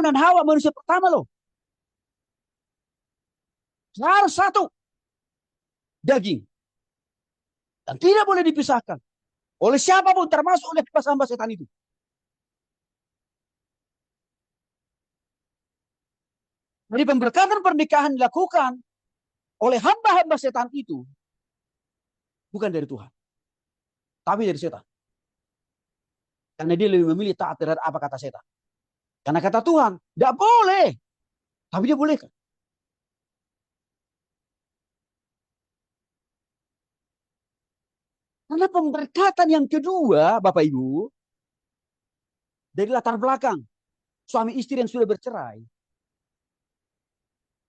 dan Hawa manusia pertama loh. Harus satu daging. Dan tidak boleh dipisahkan. Oleh siapapun termasuk oleh hamba setan itu. Jadi pemberkatan pernikahan dilakukan oleh hamba-hamba setan itu bukan dari Tuhan, tapi dari setan. Karena dia lebih memilih taat terhadap apa kata setan. Karena kata Tuhan, tidak boleh. Tapi dia bolehkan. Karena pemberkatan yang kedua, Bapak Ibu, dari latar belakang suami istri yang sudah bercerai,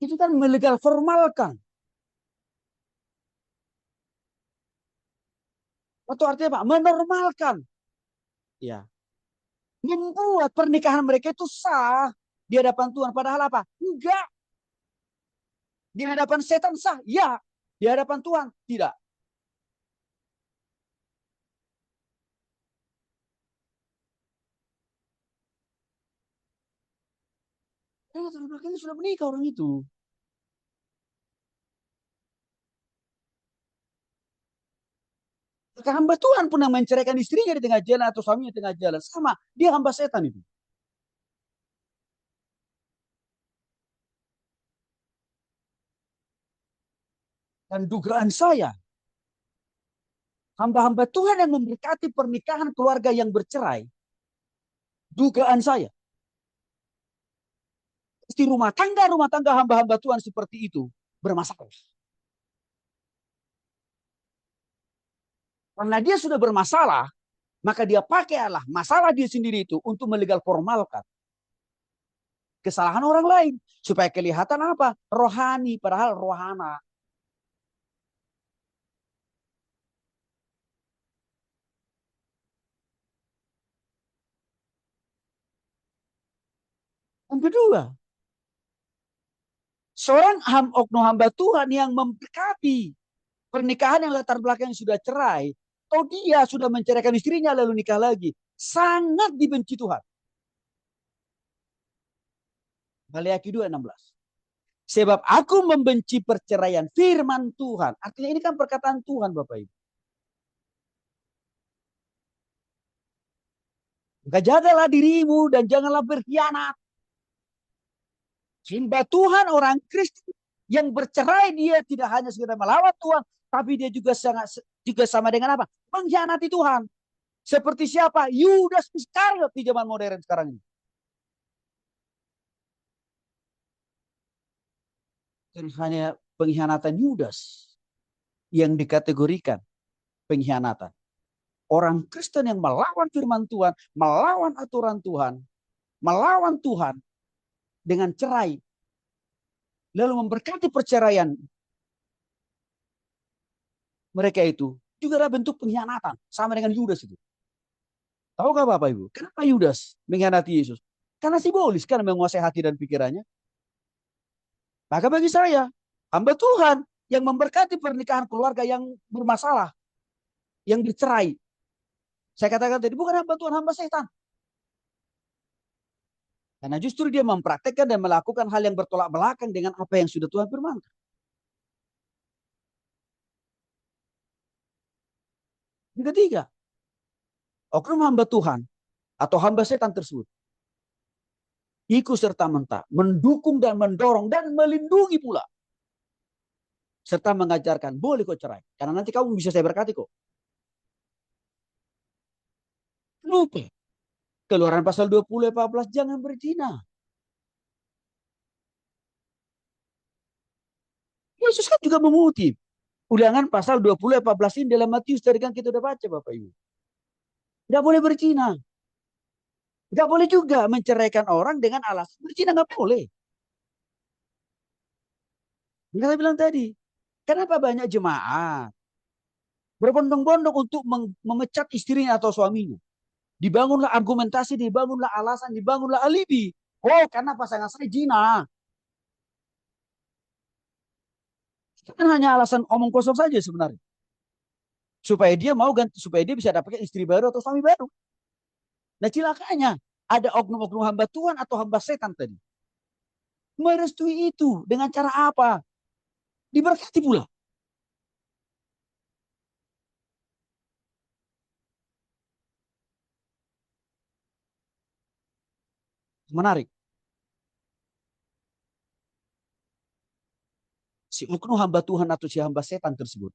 itu kan melegal formalkan. Atau artinya apa? Menormalkan. Ya. Membuat pernikahan mereka itu sah di hadapan Tuhan. Padahal apa? Enggak. Di hadapan setan sah. Ya. Di hadapan Tuhan tidak. Latar belakangnya sudah menikah orang itu. Maka hamba Tuhan pun yang menceraikan istrinya di tengah jalan atau suaminya di tengah jalan. Sama. Dia hamba setan itu. Dan dugaan saya, hamba-hamba Tuhan yang memberkati pernikahan keluarga yang bercerai, dugaan saya, pasti rumah tangga hamba-hamba Tuhan seperti itu bermasalah. Karena dia sudah bermasalah, maka dia pakai Allah masalah dia sendiri itu untuk melegal formalkan kesalahan orang lain supaya kelihatan apa? Rohani, padahal rohana. Yang kedua, seorang oknum hamba Tuhan yang memberkati pernikahan yang latar belakang sudah cerai, atau dia sudah menceraikan istrinya lalu nikah lagi, sangat dibenci Tuhan. Maleakhi 2:16. Sebab aku membenci perceraian, firman Tuhan. Artinya ini kan perkataan Tuhan Bapak Ibu. Maka jagalah dirimu dan janganlah berkhianat. Hamba Tuhan orang Kristen yang bercerai dia tidak hanya sekedar melawan Tuhan, tapi dia juga sama dengan apa? Mengkhianati Tuhan. Seperti siapa? Yudas Iskariot di zaman modern sekarang ini. Dan hanya pengkhianatan Yudas yang dikategorikan pengkhianatan. Orang Kristen yang melawan firman Tuhan, melawan aturan Tuhan, melawan Tuhan dengan cerai, lalu memberkati perceraian mereka itu juga adalah bentuk pengkhianatan sama dengan Yudas itu. Tahu gak Bapak Ibu? Kenapa Yudas mengkhianati Yesus? Karena simbolis kan menguasai hati dan pikirannya. Maka bagi saya, hamba Tuhan yang memberkati pernikahan keluarga yang bermasalah, yang bercerai. Saya katakan tadi bukan hamba Tuhan, hamba setan. Karena justru dia mempraktekkan dan melakukan hal yang bertolak belakang dengan apa yang sudah Tuhan firmankan. Yang ketiga, oknum hamba Tuhan atau hamba setan tersebut ikut serta merta mendukung dan mendorong dan melindungi pula serta mengajarkan boleh kok cerai karena nanti kamu bisa saya berkati kok. Lupa. Keluaran pasal 20 ayat 14 jangan berzina. Yesus kan juga mengutip ulangan pasal 20 ayat 14 ini dalam Matius tadi kan kita udah baca Bapak Ibu. Tidak boleh berzina. Tidak boleh juga menceraikan orang dengan alasan berzina, nggak boleh. Yang saya bilang tadi, kenapa banyak jemaat berbondong-bondong untuk memecat istrinya atau suaminya? Dibangunlah argumentasi, dibangunlah alasan, dibangunlah alibi. Oh, karena pasangan saya zina. Itu kan hanya alasan omong kosong saja sebenarnya. Supaya dia mau ganti, supaya dia bisa dapatkan istri baru atau suami baru. Nah, celakanya ada oknum-oknum hamba Tuhan atau hamba setan tadi. Merestui itu dengan cara apa? Diberkati pula. Menarik. Si oknum hamba Tuhan atau si hamba setan tersebut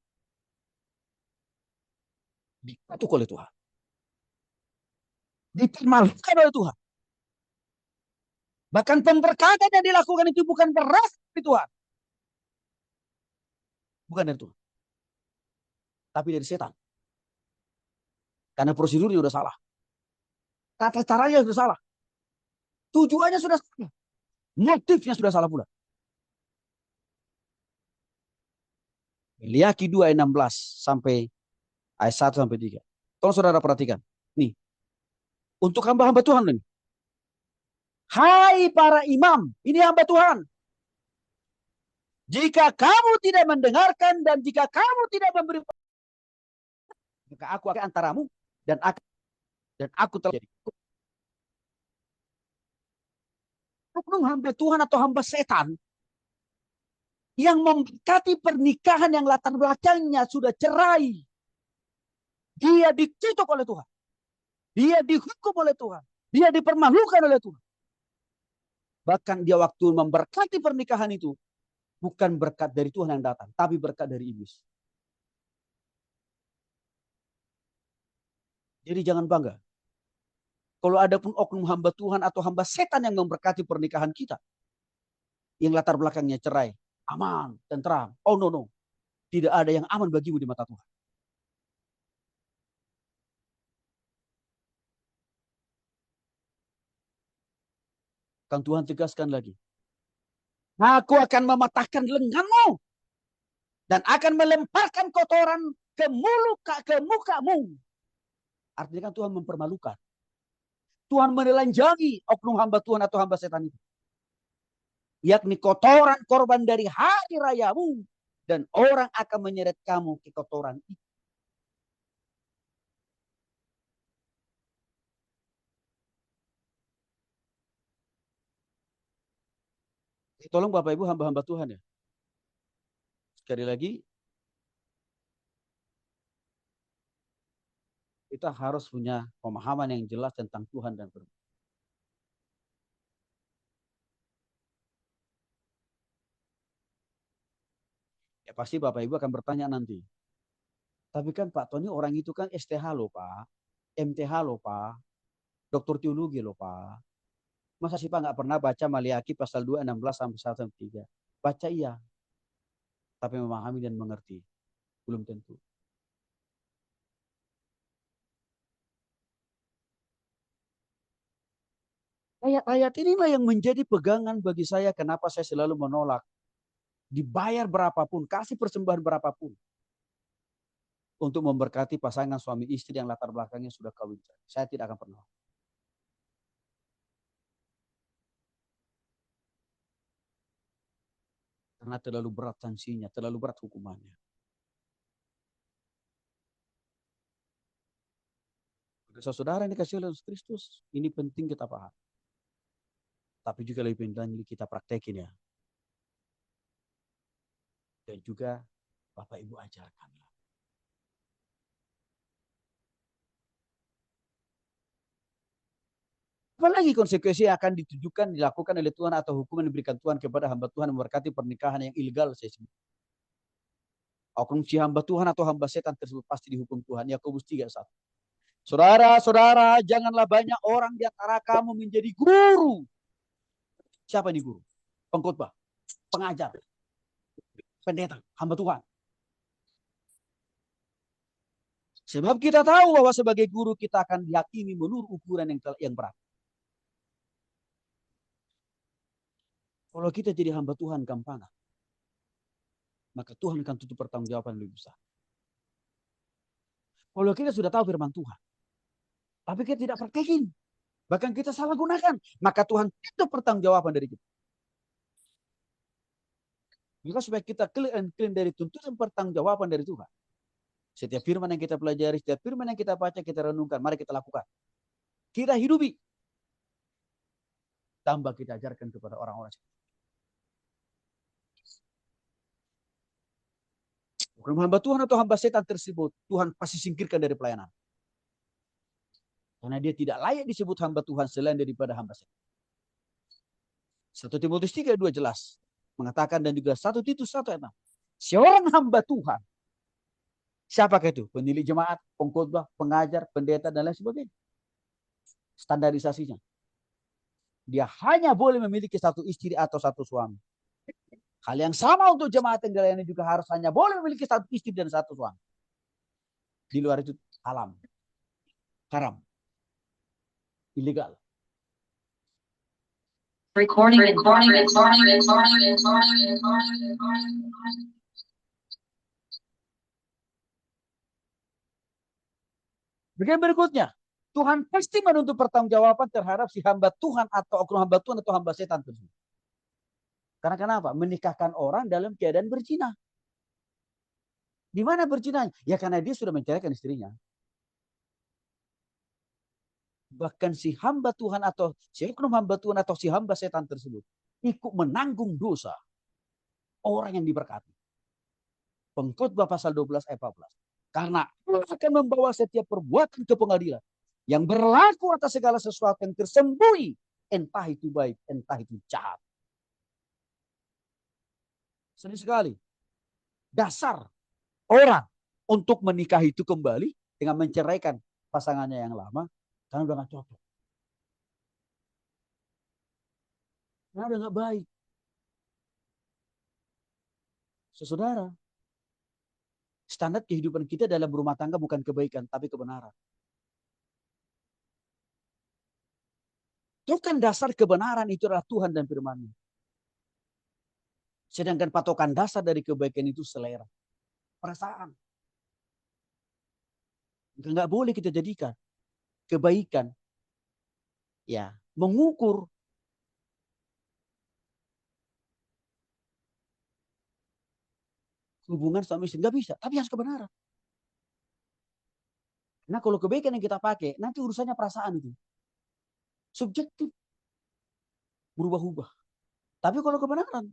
dikutuk oleh Tuhan. Dipermalukan oleh Tuhan. Bahkan pemberkatan yang dilakukan itu bukan berasal dari Tuhan. Bukan dari Tuhan. Tapi dari setan. Karena prosedurnya sudah salah. Tata caranya sudah salah. Tujuannya sudah salah. Motifnya sudah salah pula. Meliaki 2 ayat 16 sampai ayat 1 sampai 3. Tolong saudara perhatikan. Nih. Untuk hamba-hamba Tuhan ini. Hai para imam. Ini hamba Tuhan. Jika kamu tidak mendengarkan dan jika kamu tidak memberi, maka aku akan antaramu dan aku telah jadi oknum hamba Tuhan atau hamba setan yang memberkati pernikahan yang latar belakangnya sudah cerai. Dia dikutuk oleh Tuhan. Dia dihukum oleh Tuhan. Dia dipermalukan oleh Tuhan. Bahkan dia waktu memberkati pernikahan itu bukan berkat dari Tuhan yang datang, tapi berkat dari iblis. Jadi jangan bangga. Kalau ada pun oknum hamba Tuhan atau hamba setan yang memberkati pernikahan kita, yang latar belakangnya cerai, aman, tentram. Oh no. Tidak ada yang aman bagimu di mata Tuhan. Kan Tuhan tegaskan lagi. Aku akan mematahkan lenganmu dan akan melemparkan kotoran ke mukamu. Artinya kan Tuhan mempermalukan. Tuhan menelanjangi oknum hamba Tuhan atau hamba setan itu. Yakni kotoran korban dari hari rayamu. Dan orang akan menyeret kamu ke kotoran itu. Tolong Bapak Ibu hamba-hamba Tuhan ya. Sekali lagi, kita harus punya pemahaman yang jelas tentang Tuhan dan firman. Ya pasti Bapak Ibu akan bertanya nanti. Tapi kan Pak Tony orang itu kan STH loh Pak. MTH loh Pak. Doktor teologi loh Pak. Masa sih Pak nggak pernah baca Maliaki pasal 2, 16 sampai 1 sampai 3? Baca iya. Tapi memahami dan mengerti. Belum tentu. Ayat-ayat inilah yang menjadi pegangan bagi saya kenapa saya selalu menolak. Dibayar berapapun, kasih persembahan berapapun. Untuk memberkati pasangan suami istri yang latar belakangnya sudah kawin. Saya tidak akan pernah. Karena terlalu berat sanksinya, terlalu berat hukumannya. Saudara yang dikasih oleh Kristus, ini penting kita paham. Tapi juga lebih penting kita praktekin ya. Dan juga Bapak Ibu ajarkan. Apalagi konsekuensi yang akan ditujukan, dilakukan oleh Tuhan atau hukuman yang diberikan Tuhan kepada hamba Tuhan memberkati pernikahan yang ilegal. Saya sebut. Oknum si hamba Tuhan atau hamba setan tersebut pasti dihukum Tuhan. Yakobus 3:1. Saudara-saudara, janganlah banyak orang di antara kamu menjadi guru. Siapa ini guru? Pengkhotbah, pengajar, pendeta, hamba Tuhan. Sebab kita tahu bahwa sebagai guru kita akan dihakimi menurut ukuran yang berat. Kalau kita jadi hamba Tuhan gampangan, maka Tuhan akan tutup pertanggungjawaban lebih besar. Kalau kita sudah tahu firman Tuhan, tapi kita tidak praktekin, bahkan kita salah gunakan, maka Tuhan tutup pertanggungjawaban dari kita. Maka supaya kita clean dari tuntutan pertanggungjawaban dari Tuhan. Setiap firman yang kita pelajari, setiap firman yang kita baca, kita renungkan, mari kita lakukan. Kita hidupi. Ditambah kita ajarkan kepada orang-orang. Bukan hamba Tuhan atau hamba setan tersebut, Tuhan pasti singkirkan dari pelayanan. Karena dia tidak layak disebut hamba Tuhan selain daripada hamba setan. 1 Timotius 3:2 jelas mengatakan, dan juga 1 Titus 1:6. Seorang hamba Tuhan. Siapakah itu? Pendiri jemaat, pengkhotbah, pengajar, pendeta, dan lain sebagainya. Standarisasinya. Dia hanya boleh memiliki satu istri atau satu suami. Hal yang sama untuk jemaat yang dilayani juga harus hanya boleh memiliki satu istri dan satu suami. Di luar itu haram. Haram. Ilegal. Bagian berikutnya, Tuhan pasti menuntut pertanggungjawaban terhadap si hamba Tuhan atau oknum hamba Tuhan atau hamba setan tersebut. Karena kenapa? Menikahkan orang dalam keadaan berzina. Di mana berzinanya? Ya karena dia sudah menceraikan istrinya. Bahkan si hamba Tuhan atau si oknum hamba Tuhan atau si hamba setan tersebut ikut menanggung dosa orang yang diberkati. Pengkhotbah pasal 12 ayat 14. Karena Allah akan membawa setiap perbuatan ke pengadilan yang berlaku atas segala sesuatu yang tersembunyi, entah itu baik, entah itu jahat. Sedih sekali. Dasar orang untuk menikahi itu kembali dengan menceraikan pasangannya yang lama karena udah gak cocok. Karena udah gak baik. Saudara, standar kehidupan kita dalam rumah tangga bukan kebaikan, tapi kebenaran. Itu kan dasar kebenaran itu adalah Tuhan dan firman-Nya. Sedangkan patokan dasar dari kebaikan itu selera. Perasaan. Nggak boleh kita jadikan kebaikan. Ya, mengukur hubungan suami istri. Nggak bisa, tapi harus kebenaran. Nah kalau kebaikan yang kita pakai, nanti urusannya perasaan itu. Subjektif. Berubah-ubah. Tapi kalau kebenaran,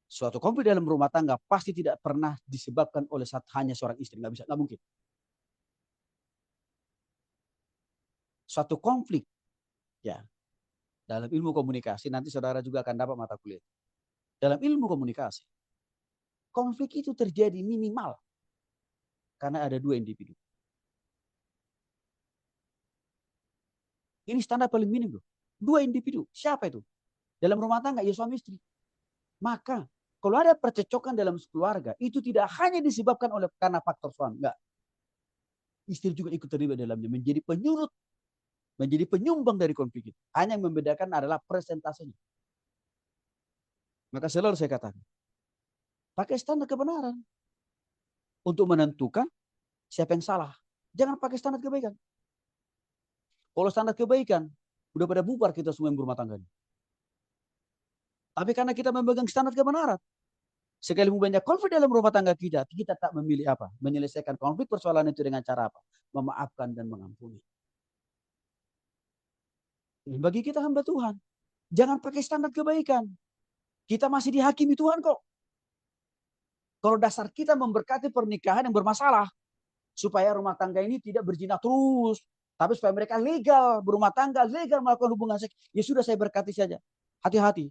suatu konflik dalam rumah tangga pasti tidak pernah disebabkan oleh hanya seorang istri. Nggak bisa, nggak mungkin. Suatu konflik, ya, dalam ilmu komunikasi, nanti saudara juga akan dapat mata kuliah. Dalam ilmu komunikasi, konflik itu terjadi minimal karena ada dua individu. Ini standar paling minim loh. Dua individu. Siapa itu? Dalam rumah tangga, ya suami istri. Maka kalau ada percecokan dalam keluarga, itu tidak hanya disebabkan oleh karena faktor suami. Enggak. Istri juga ikut terlibat dalamnya. Menjadi penyurut. Menjadi penyumbang dari konflik itu. Hanya yang membedakan adalah presentasenya. Maka selalu saya katakan. Pakai standar kebenaran. Untuk menentukan siapa yang salah. Jangan pakai standar kebaikan. Kalau standar kebaikan, udah pada bubar kita semua yang berumah tangga. Tapi karena kita memegang standar kebenaran, sekali banyak konflik dalam rumah tangga kita tak memilih apa? Menyelesaikan konflik persoalan itu dengan cara apa? Memaafkan dan mengampuni. Bagi kita hamba Tuhan, jangan pakai standar kebaikan. Kita masih dihakimi Tuhan kok. Kalau dasar kita memberkati pernikahan yang bermasalah, supaya rumah tangga ini tidak berzina terus, tapi supaya mereka legal berumah tangga, legal melakukan hubungan seks, ya sudah saya berkati saja. Hati-hati.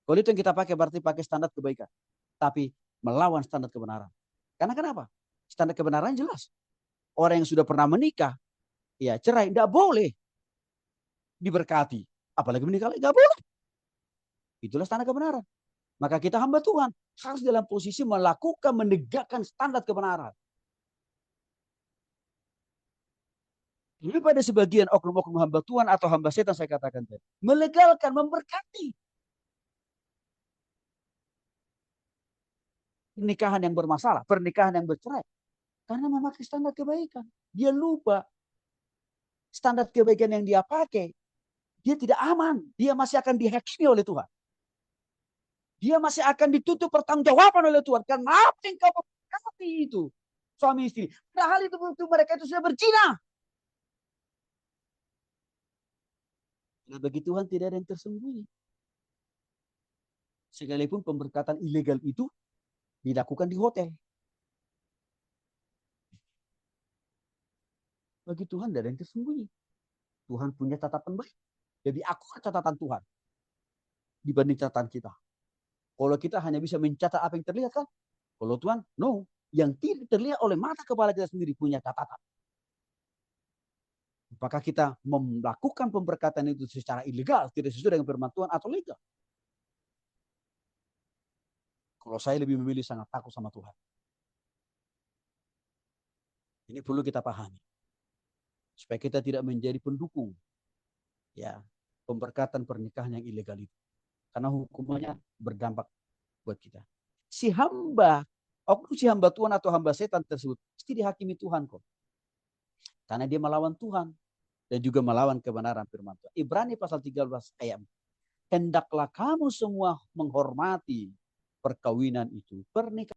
Kalau itu yang kita pakai berarti pakai standar kebaikan. Tapi melawan standar kebenaran. Karena kenapa? Standar kebenaran jelas. Orang yang sudah pernah menikah, ya cerai, tidak boleh diberkati. Apalagi menikah lagi, tidak boleh. Itulah standar kebenaran. Maka kita hamba Tuhan harus dalam posisi melakukan, menegakkan standar kebenaran. Ini pada sebagian oknum-oknum hamba Tuhan atau hamba setan saya katakan tadi. Melegalkan, memberkati. Pernikahan yang bermasalah, pernikahan yang bercerai. Karena memakai standar kebaikan. Dia lupa standar kebaikan yang dia pakai. Dia tidak aman. Dia masih akan dihakimi oleh Tuhan. Dia masih akan ditutup pertanggungjawaban oleh Tuhan. Karena apa yang kau berkati itu? Suami istri. Padahal itu mereka itu sudah berzina. Nah, bagi Tuhan tidak ada yang tersembunyi. Sekalipun pemberkatan ilegal itu dilakukan di hotel. Bagi Tuhan tidak ada yang tersembunyi. Tuhan punya catatan baik. Jadi akurat catatan Tuhan dibanding catatan kita. Kalau kita hanya bisa mencatat apa yang terlihat kan? Kalau Tuhan, no. Yang tidak terlihat oleh mata kepala kita sendiri punya catatan. Apakah kita melakukan pemberkatan itu secara ilegal, tidak sesuai dengan firman Tuhan atau legal? Kalau saya lebih memilih sangat takut sama Tuhan. Ini perlu kita pahami. Supaya kita tidak menjadi pendukung ya pemberkatan pernikahan yang ilegal itu. Karena hukumannya berdampak buat kita. Si hamba, si hamba Tuhan atau hamba setan tersebut pasti dihakimi Tuhan kok. Karena dia melawan Tuhan dan juga melawan kebenaran firman Tuhan. Ibrani pasal 13 ayat 4. Hendaklah kamu semua menghormati perkawinan itu. Pernikahan